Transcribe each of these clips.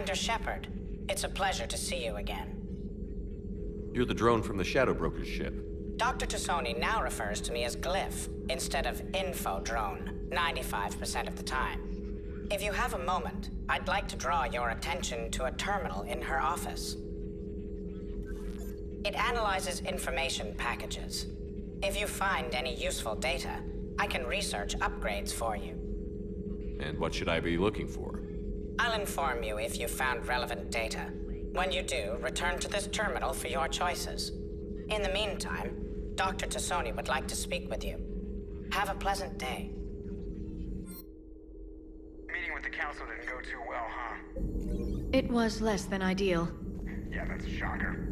Commander Shepard, it's a pleasure to see you again. You're the drone from the Shadow Broker's ship. Dr. Tassoni now refers to me as Glyph instead of Info Drone, 95% of the time. If you have a moment, I'd like to draw your attention to a terminal in her office. It analyzes information packages. If you find any useful data, I can research upgrades for you. And what should I be looking for? I'll inform you if you found relevant data. When you do, return to this terminal for your choices. In the meantime, Dr. Tassoni would like to speak with you. Have a pleasant day. Meeting with the council didn't go too well, huh? It was less than ideal. Yeah, that's a shocker.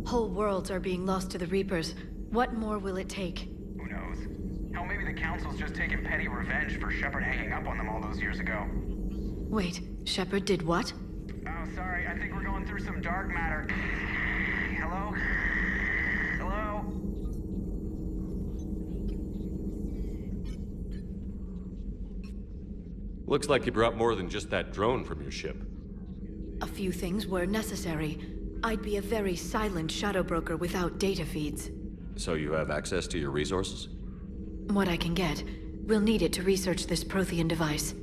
Whole worlds are being lost to the Reapers. What more will it take? Who knows? Hell, maybe the council's just taking petty revenge for Shepard hanging up on them all those years ago. Wait, Shepard did what? Oh, sorry, I think we're going through some dark matter. Hello? Hello? Looks like you brought more than just that drone from your ship. A few things were necessary. I'd be a very silent shadow broker without data feeds. So you have access to your resources? What I can get. We'll need it to research this Prothean device.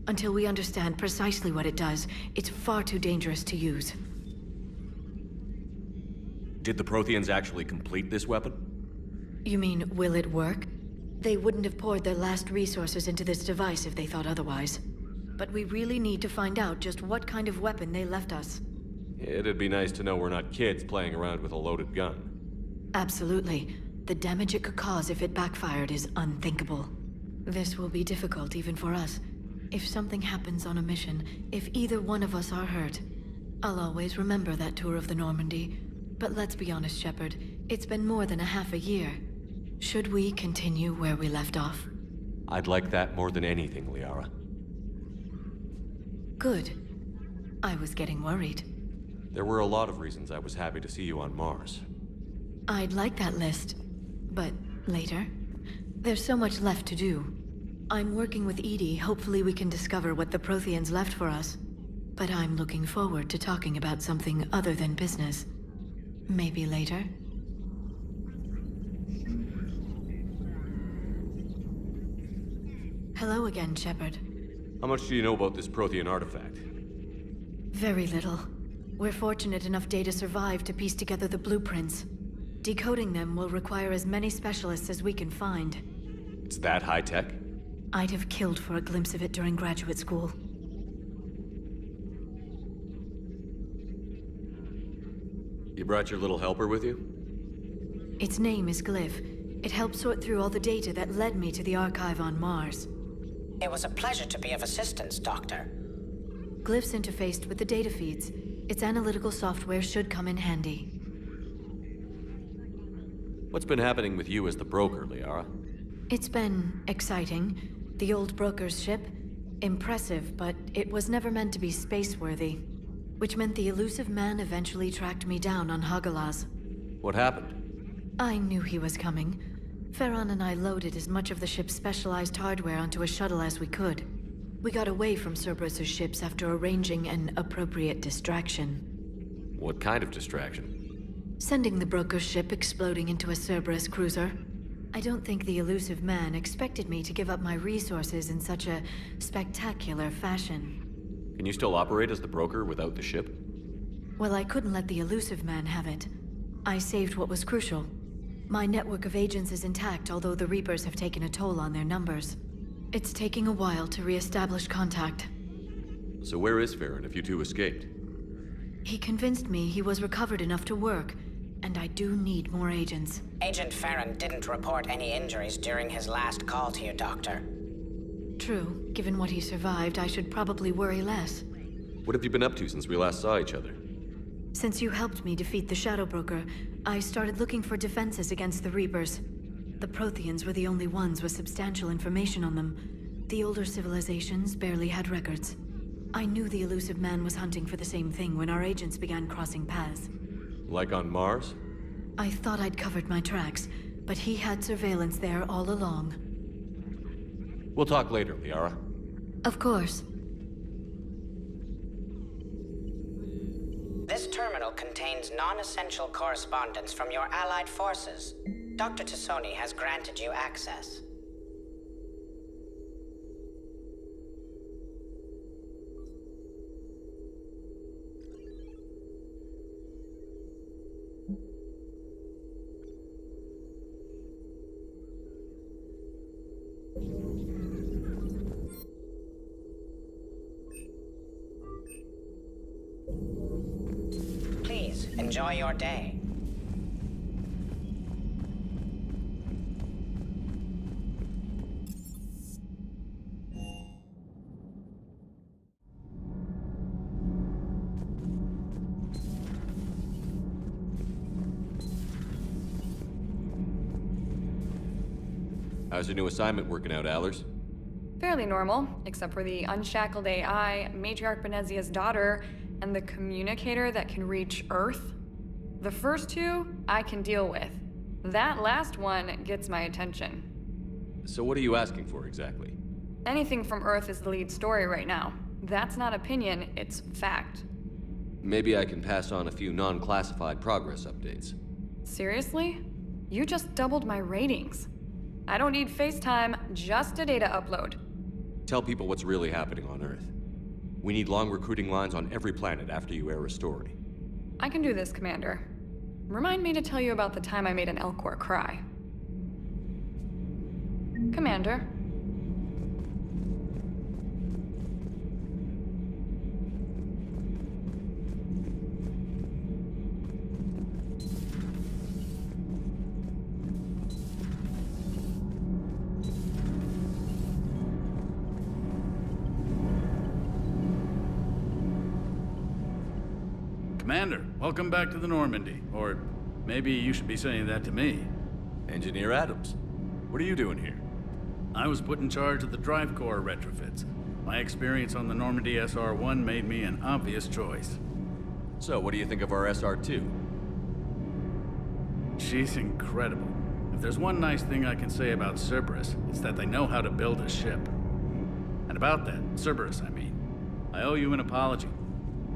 Until we understand precisely what it does, it's far too dangerous to use. Did the Protheans actually complete this weapon? You mean, will it work? They wouldn't have poured their last resources into this device if they thought otherwise. But we really need to find out just what kind of weapon they left us. It'd be nice to know we're not kids playing around with a loaded gun. Absolutely. The damage it could cause if it backfired is unthinkable. This will be difficult even for us. If something happens on a mission, if either one of us are hurt, I'll always remember that tour of the Normandy. But let's be honest, Shepard, it's been more than a half a year. Should we continue where we left off? I'd like that more than anything, Liara. Good. I was getting worried. There were a lot of reasons I was happy to see you on Mars. I'd like that list, but later. There's so much left to do. I'm working with Edie. Hopefully we can discover what the Protheans left for us. But I'm looking forward to talking about something other than business. Maybe later? Hello again, Shepard. How much do you know about this Prothean artifact? Very little. We're fortunate enough Data survived to piece together the blueprints. Decoding them will require as many specialists as we can find. It's that high-tech? I'd have killed for a glimpse of it during graduate school. You brought your little helper with you? Its name is Glyph. It helped sort through all the data that led me to the archive on Mars. It was a pleasure to be of assistance, Doctor. Glyph's interfaced with the data feeds. Its analytical software should come in handy. What's been happening with you as the broker, Liara? It's been exciting. The old broker's ship? Impressive, but it was never meant to be space-worthy. Which meant the elusive man eventually tracked me down on Hagalaz. What happened? I knew he was coming. Farron and I loaded as much of the ship's specialized hardware onto a shuttle as we could. We got away from Cerberus's ships after arranging an appropriate distraction. What kind of distraction? Sending the broker's ship exploding into a Cerberus cruiser. I don't think the elusive man expected me to give up my resources in such a spectacular fashion. Can you still operate as the broker without the ship? Well, I couldn't let the elusive man have it. I saved what was crucial. My network of agents is intact, although the Reapers have taken a toll on their numbers. It's taking a while to re-establish contact. So where is Farron if you two escaped? He convinced me he was recovered enough to work, and I do need more agents. Agent Farron didn't report any injuries during his last call to you, Doctor. True. Given what he survived, I should probably worry less. What have you been up to since we last saw each other? Since you helped me defeat the Shadow Broker, I started looking for defenses against the Reapers. The Protheans were the only ones with substantial information on them. The older civilizations barely had records. I knew the elusive man was hunting for the same thing when our agents began crossing paths. Like on Mars? I thought I'd covered my tracks, but he had surveillance there all along. We'll talk later, Liara. Of course. contains non-essential correspondence from your allied forces. Dr. Tassoni has granted you access. Please, enjoy your day. How's your new assignment working out, Allers? Fairly normal, except for the unshackled AI, Matriarch Benezia's daughter, and the communicator that can reach Earth. The first two, I can deal with. That last one gets my attention. So what are you asking for exactly? Anything from Earth is the lead story right now. That's not opinion, it's fact. Maybe I can pass on a few non-classified progress updates. Seriously? You just doubled my ratings. I don't need FaceTime, just a data upload. Tell people what's really happening on Earth. We need long recruiting lines on every planet after you air a story. I can do this, Commander. Remind me to tell you about the time I made an Elcor cry. Commander. Commander, welcome back to the Normandy. Or maybe you should be saying that to me. Engineer Adams, what are you doing here? I was put in charge of the drive core retrofits. My experience on the Normandy SR-1 made me an obvious choice. So, what do you think of our SR-2? She's incredible. If there's one nice thing I can say about Cerberus, it's that they know how to build a ship. And about that, Cerberus, I mean, I owe you an apology.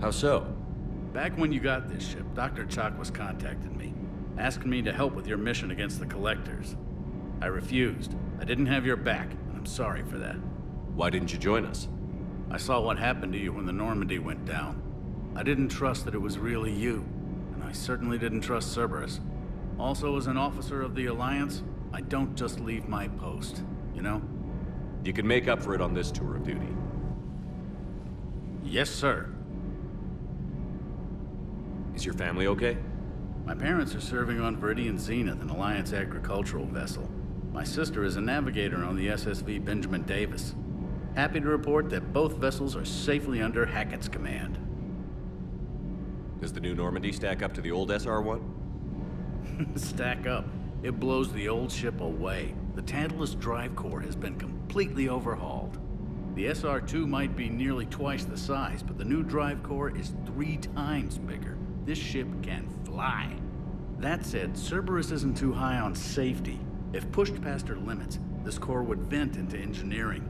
How so? Back when you got this ship, Dr. Chakwas contacted me, asking me to help with your mission against the Collectors. I refused. I didn't have your back, and I'm sorry for that. Why didn't you join us? I saw what happened to you when the Normandy went down. I didn't trust that it was really you, and I certainly didn't trust Cerberus. Also, as an officer of the Alliance, I don't just leave my post, you know? You can make up for it on this tour of duty. Yes, sir. Is your family okay? My parents are serving on Viridian Zenith, an Alliance agricultural vessel. My sister is a navigator on the SSV Benjamin Davis. Happy to report that both vessels are safely under Hackett's command. Does the new Normandy stack up to the old SR-1? Stack up. It blows the old ship away. The Tantalus drive core has been completely overhauled. The SR-2 might be nearly twice the size, but the new drive core is 3 times bigger. This ship can fly. That said, Cerberus isn't too high on safety. If pushed past her limits, this core would vent into engineering.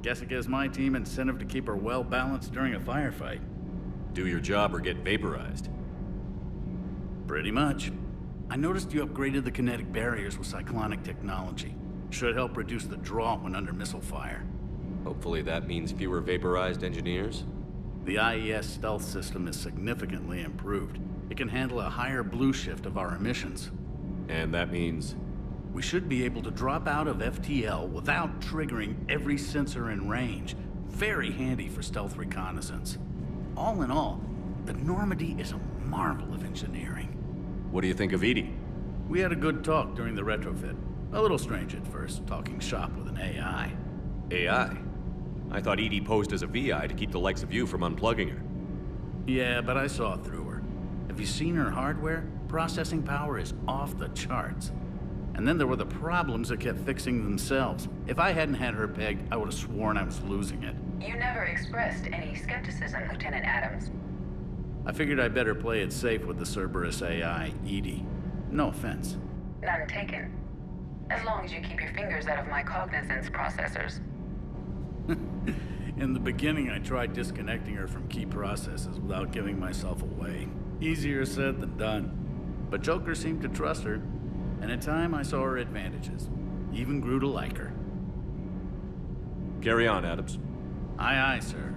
Guess it gives my team incentive to keep her well balanced during a firefight. Do your job or get vaporized. Pretty much. I noticed you upgraded the kinetic barriers with cyclonic technology. Should help reduce the draw when under missile fire. Hopefully that means fewer vaporized engineers. The IES stealth system is significantly improved. It can handle a higher blue shift of our emissions. And that means... We should be able to drop out of FTL without triggering every sensor in range. Very handy for stealth reconnaissance. All in all, the Normandy is a marvel of engineering. What do you think of Edie? We had a good talk during the retrofit. A little strange at first, talking shop with an AI. AI? I thought Edie posed as a VI to keep the likes of you from unplugging her. Yeah, but I saw through her. Have you seen her hardware? Processing power is off the charts. And then there were the problems that kept fixing themselves. If I hadn't had her pegged, I would have sworn I was losing it. You never expressed any skepticism, Lieutenant Adams. I figured I'd better play it safe with the Cerberus AI, Edie. No offense. None taken. As long as you keep your fingers out of my cognizance processors. In the beginning, I tried disconnecting her from key processes without giving myself away. Easier said than done. But Joker seemed to trust her, and in time I saw her advantages. Even grew to like her. Carry on, Adams. Aye, aye, sir.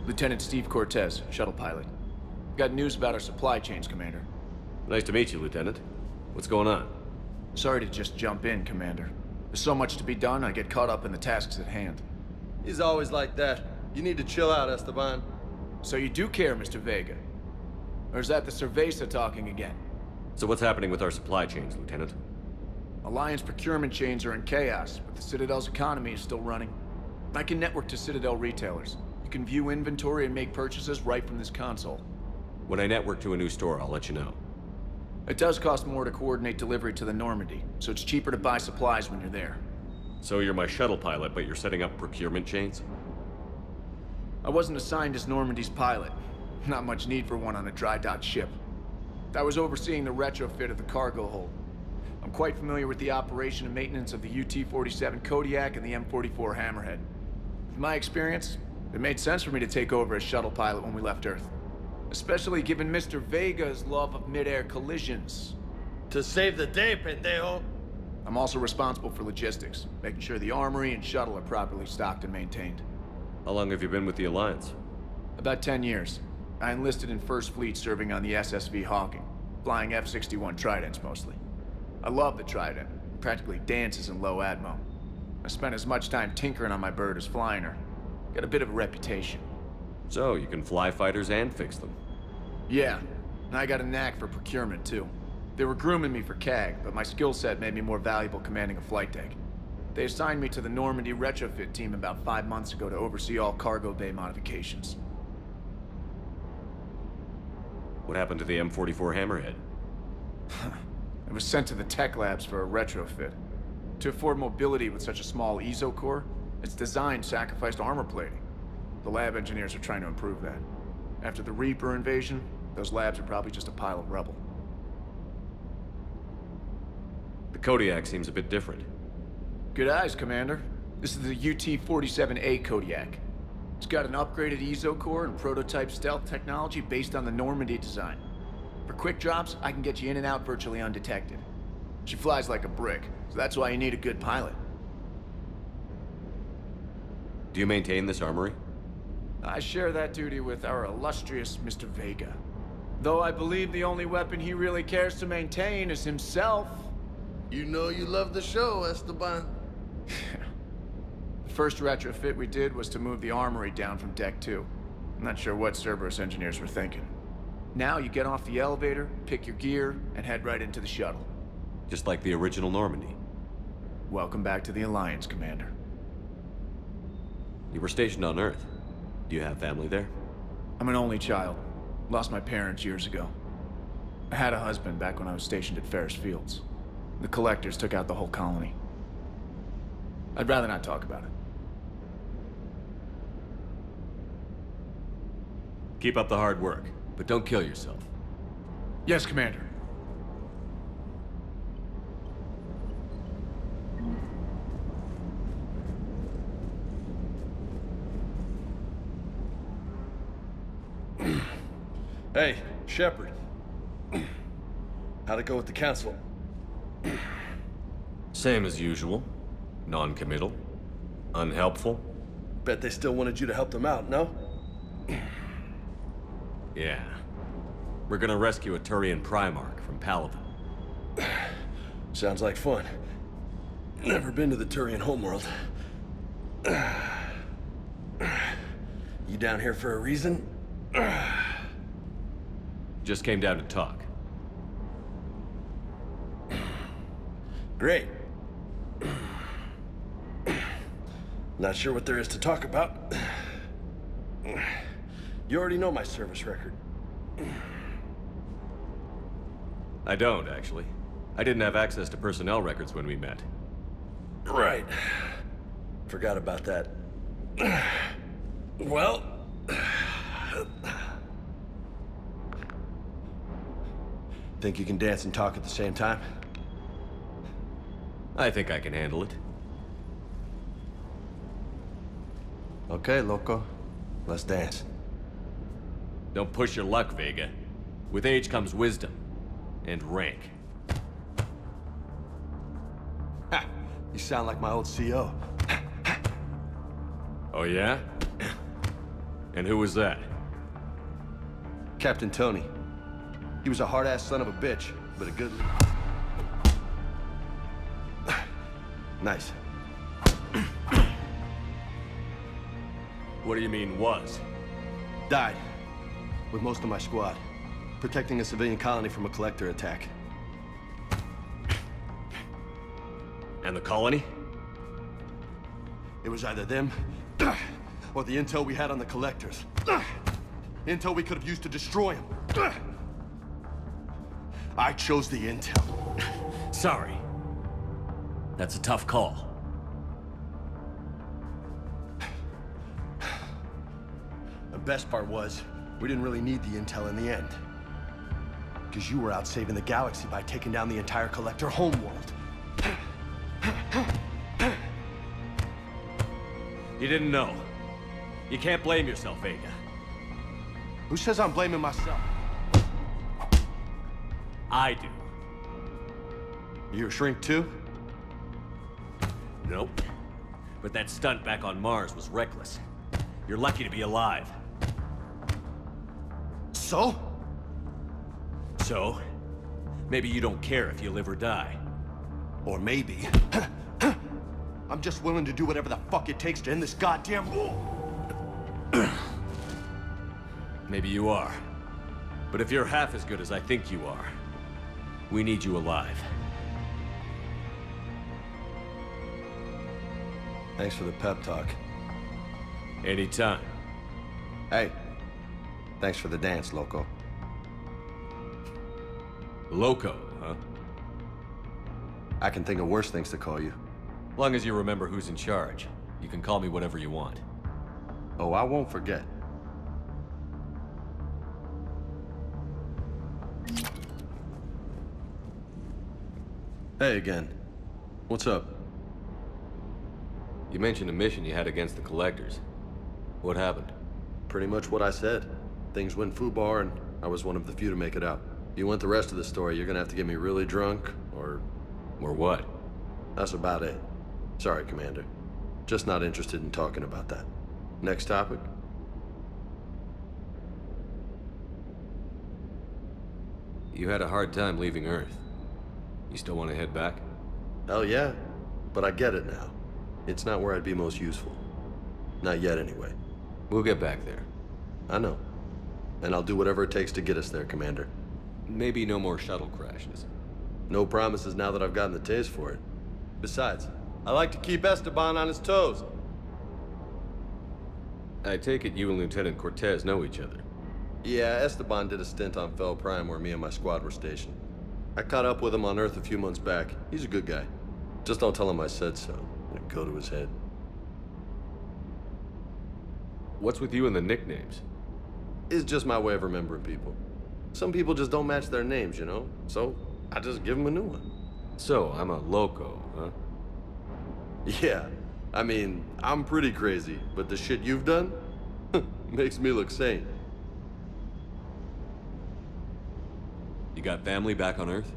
Lieutenant Steve Cortez, shuttle pilot. Got news about our supply chains, Commander. Nice to meet you, Lieutenant. What's going on? Sorry to just jump in, Commander. There's so much to be done, I get caught up in the tasks at hand. He's always like that. You need to chill out, Esteban. So you do care, Mr. Vega? Or is that the Cerveza talking again? So what's happening with our supply chains, Lieutenant? Alliance procurement chains are in chaos, but the Citadel's economy is still running. I can network to Citadel retailers. You can view inventory and make purchases right from this console. When I network to a new store, I'll let you know. It does cost more to coordinate delivery to the Normandy, so it's cheaper to buy supplies when you're there. So you're my shuttle pilot, but you're setting up procurement chains? I wasn't assigned as Normandy's pilot. Not much need for one on a dry dock ship. I was overseeing the retrofit of the cargo hold. I'm quite familiar with the operation and maintenance of the UT-47 Kodiak and the M44 Hammerhead. With my experience, it made sense for me to take over as shuttle pilot when we left Earth. Especially given Mr. Vega's love of mid-air collisions. To save the day, pendejo. I'm also responsible for logistics, making sure the armory and shuttle are properly stocked and maintained. How long have you been with the Alliance? About 10 years. I enlisted in First Fleet serving on the SSV Hawking, flying F-61 Tridents mostly. I love the Trident, it practically dances in low atmo. I spent as much time tinkering on my bird as flying her. Got a bit of a reputation. So, you can fly fighters and fix them. Yeah, and I got a knack for procurement too. They were grooming me for CAG, but my skill set made me more valuable commanding a flight deck. They assigned me to the Normandy retrofit team about 5 months ago to oversee all cargo bay modifications. What happened to the M44 Hammerhead? It was sent to the tech labs for a retrofit. To afford mobility with such a small ESO core, its design sacrificed armor plating. The lab engineers are trying to improve that. After the Reaper invasion, those labs are probably just a pile of rubble. The Kodiak seems a bit different. Good eyes, Commander. This is the UT-47A Kodiak. It's got an upgraded ESO core and prototype stealth technology based on the Normandy design. For quick drops, I can get you in and out virtually undetected. She flies like a brick, so that's why you need a good pilot. Do you maintain this armory? I share that duty with our illustrious Mr. Vega. Though I believe the only weapon he really cares to maintain is himself. You know you love the show, Esteban. The first retrofit we did was to move the armory down from Deck 2. I'm not sure what Cerberus engineers were thinking. Now you get off the elevator, pick your gear, and head right into the shuttle. Just like the original Normandy. Welcome back to the Alliance, Commander. You were stationed on Earth. Do you have family there? I'm an only child. Lost my parents years ago. I had a husband back when I was stationed at Ferris Fields. The Collectors took out the whole colony. I'd rather not talk about it. Keep up the hard work, but don't kill yourself. Yes, Commander. Hey, Shepard. How'd it go with the council? Same as usual. Non-committal. Unhelpful. Bet they still wanted you to help them out, no? Yeah. We're gonna rescue a Turian Primarch from Paladin. Sounds like fun. Never been to the Turian homeworld. You down here for a reason? Just came down to talk. Great. Not sure what there is to talk about. You already know my service record. I don't, actually. I didn't have access to personnel records when we met. Right. Forgot about that. Well, Think you can dance and talk at the same time? I think I can handle it. Okay, loco. Let's dance. Don't push your luck, Vega. With age comes wisdom. And rank. Ha! You sound like my old CO. Oh yeah? And who was that? Captain Tony. He was a hard-ass son of a bitch, but a good... Nice. What do you mean, was? Died. With most of my squad. Protecting a civilian colony from a collector attack. And the colony? It was either them, or the intel we had on the collectors. Intel we could have used to destroy them. I chose the intel. Sorry. That's a tough call. The best part was, we didn't really need the intel in the end. Because you were out saving the galaxy by taking down the entire collector homeworld. You didn't know. You can't blame yourself, Vega. Who says I'm blaming myself? I do. You a shrink too? Nope. But that stunt back on Mars was reckless. You're lucky to be alive. So? So, maybe you don't care if you live or die. Or maybe... I'm just willing to do whatever the fuck it takes to end this goddamn war. Maybe you are. But if you're half as good as I think you are, we need you alive. Thanks for the pep talk. Anytime. Hey, thanks for the dance, loco. Loco, huh? I can think of worse things to call you. Long as you remember who's in charge, you can call me whatever you want. Oh, I won't forget. Hey again. What's up? You mentioned a mission you had against the Collectors. What happened? Pretty much what I said. Things went foobar and I was one of the few to make it out. If you want the rest of the story, you're gonna have to get me really drunk, or... Or what? That's about it. Sorry, Commander. Just not interested in talking about that. Next topic? You had a hard time leaving Earth. You still want to head back? Hell yeah. But I get it now. It's not where I'd be most useful. Not yet, anyway. We'll get back there. I know. And I'll do whatever it takes to get us there, Commander. Maybe no more shuttle crashes. No promises now that I've gotten the taste for it. Besides, I like to keep Esteban on his toes. I take it you and Lieutenant Cortez know each other. Yeah, Esteban did a stint on Fel Prime where me and my squad were stationed. I caught up with him on Earth a few months back. He's a good guy. Just don't tell him I said so. It'll go to his head. What's with you and the nicknames? It's just my way of remembering people. Some people just don't match their names, you know? So, I just give them a new one. So, I'm a loco, huh? Yeah. I mean, I'm pretty crazy, but the shit you've done makes me look sane. You got family back on Earth?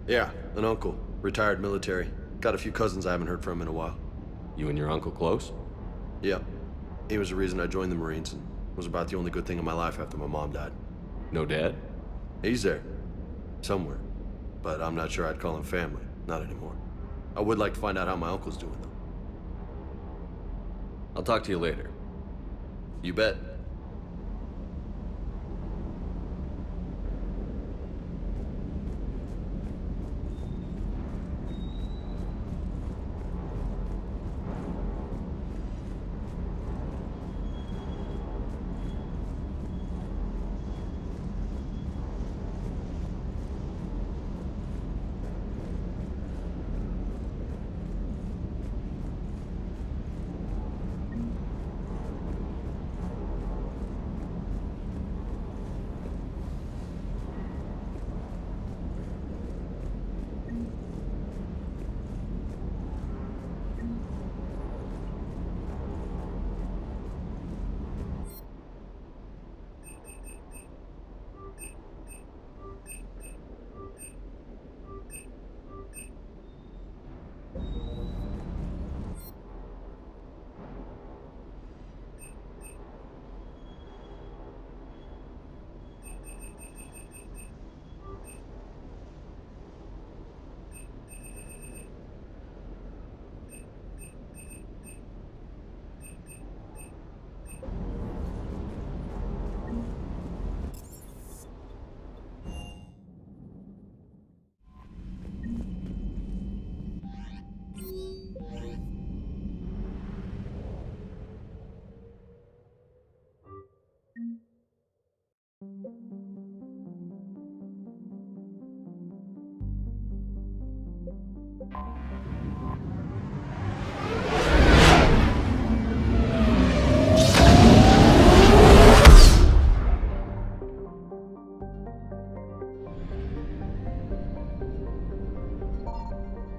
Yeah, an uncle, retired military. Got a few cousins I haven't heard from in a while. You and your uncle close? Yep. He was the reason I joined the Marines and was about the only good thing in my life after my mom died. No dad? He's there. Somewhere. But I'm not sure I'd call him family. Not anymore. I would like to find out how my uncle's doing, though. I'll talk to you later. You bet.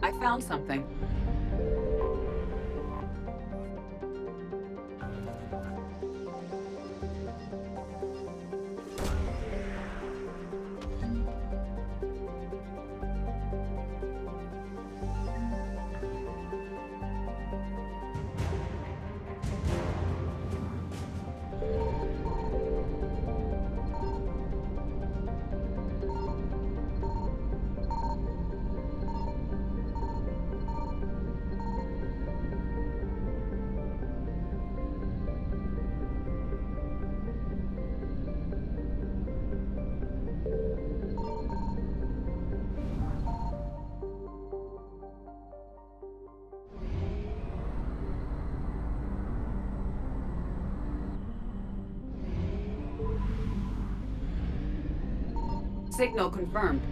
I found something. Signal confirmed.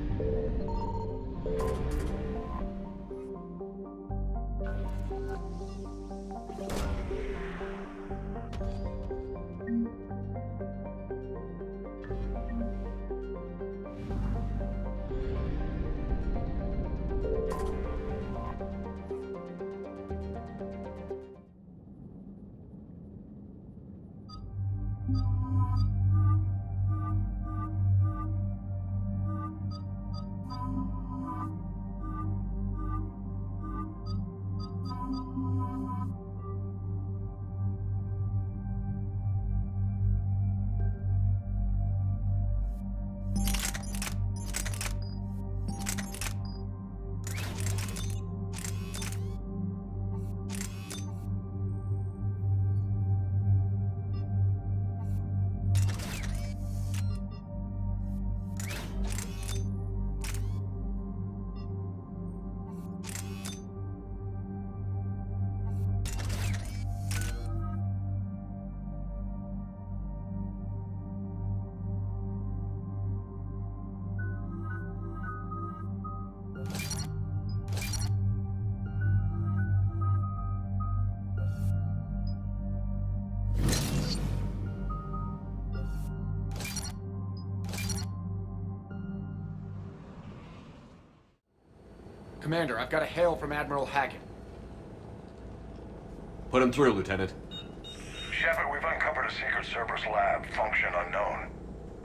Commander, I've got a hail from Admiral Hackett. Put him through, Lieutenant. Shepard, we've uncovered a secret Cerberus lab, function unknown.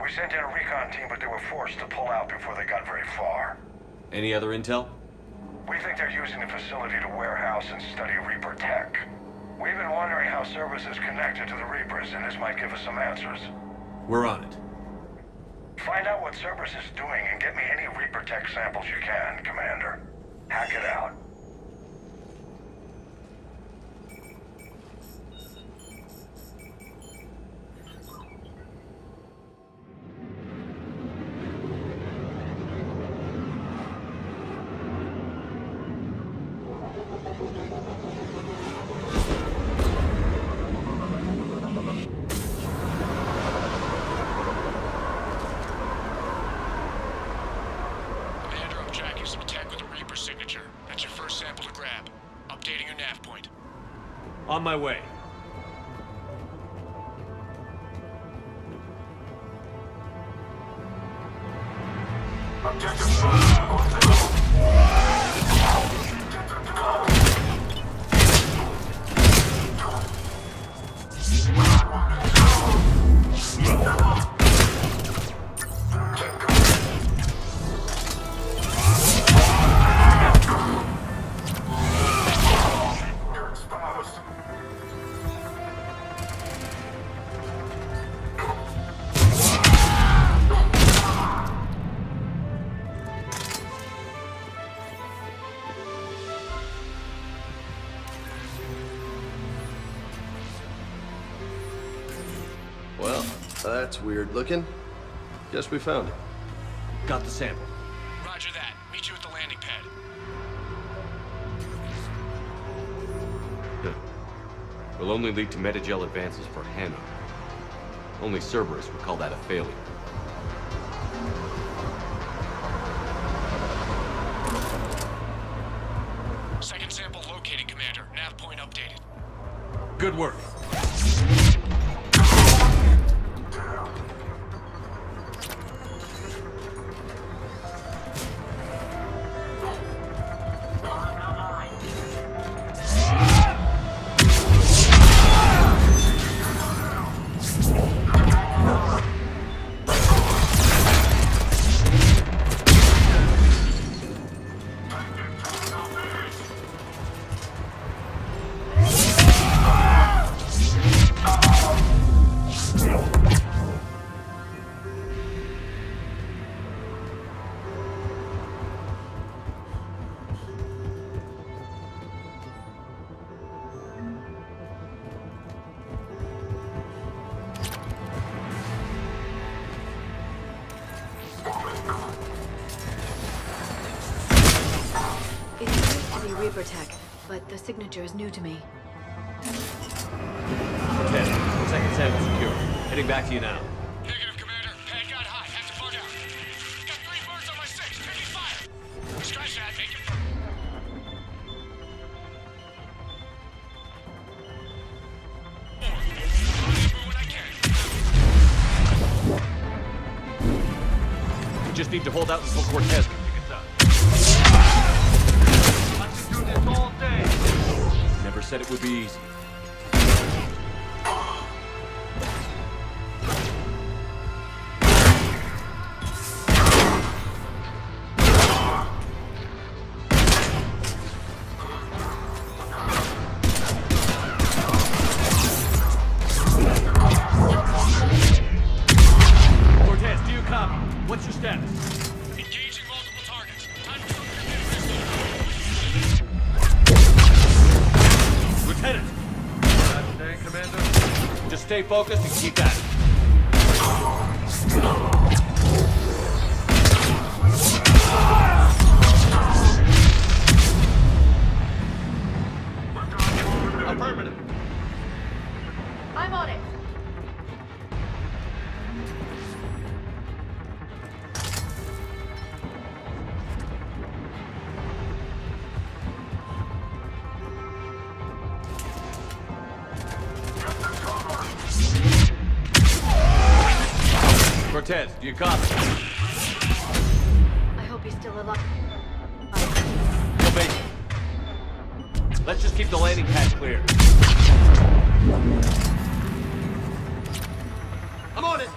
We sent in a recon team, but they were forced to pull out before they got very far. Any other intel? We think they're using the facility to warehouse and study Reaper tech. We've been wondering how Cerberus is connected to the Reapers, and this might give us some answers. We're on it. Find out what Cerberus is doing and get me any Reaper tech samples you can, Commander. Hack it out. On my way. Well, that's weird looking. Guess we found it. Got the sample. Roger that. Meet you at the landing pad. Will only lead to metagel advances for Hannah. Only Cerberus would call that a failure. point updated. Good work. It appears to be Reaper tech, but the signature is new to me. Okay, second sample secure. Heading back to you now. Negative, Commander. Pad got high. Have to bug out. Got 3 birds on my 6. Taking fire. Scratch that. Make it... We just need to hold out until Cortez can pick us up. Let's do this all day. Never said it would be easy. Cortez, do you copy? What's your status? Engaging multiple targets. Time to commit Lieutenant! Day, Commander. Just stay focused and keep at it. Affirmative. I'm on it. Cortez, do you copy? I hope he's still alive. You'll make it. Let's just keep the landing pad clear. I'm on it.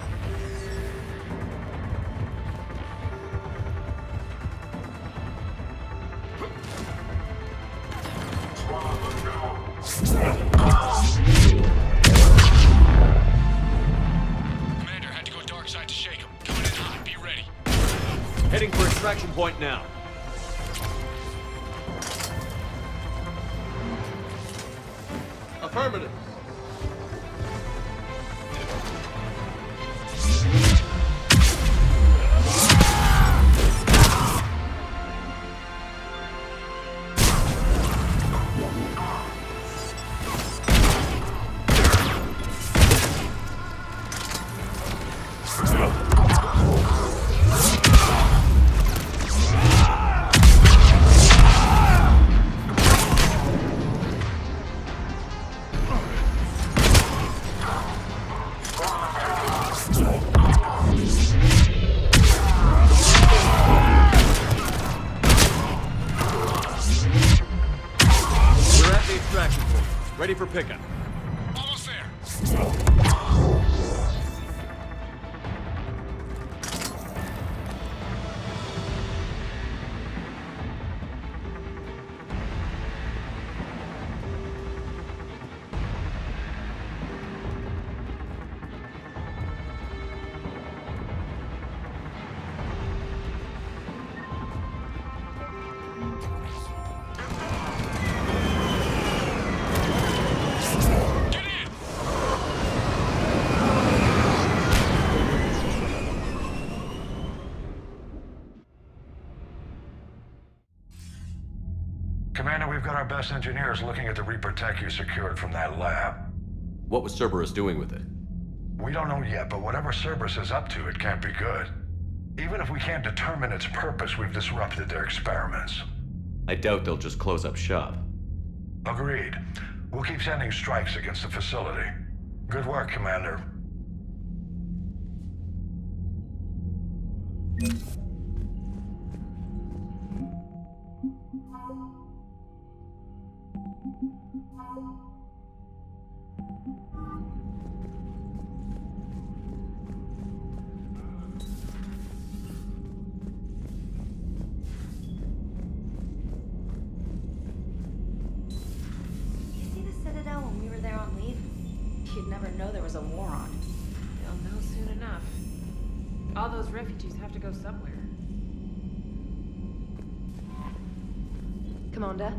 Commander, had to go dark side to shake him. Coming in hot. Be ready. Heading for extraction point now. Affirmative. We're at the extraction point. Ready for pickup. Almost there. Get in! Commander, we've got our best engineers looking at the Reaper tech you secured from that lab. What was Cerberus doing with it? We don't know yet, but whatever Cerberus is up to, it can't be good. Even if we can't determine its purpose, we've disrupted their experiments. I doubt they'll just close up shop. Agreed. We'll keep sending strikes against the facility. Good work, Commander. You see the Citadel when we were there on leave? You'd never know there was a war on. They'll know soon enough. All those refugees have to go somewhere. Commander,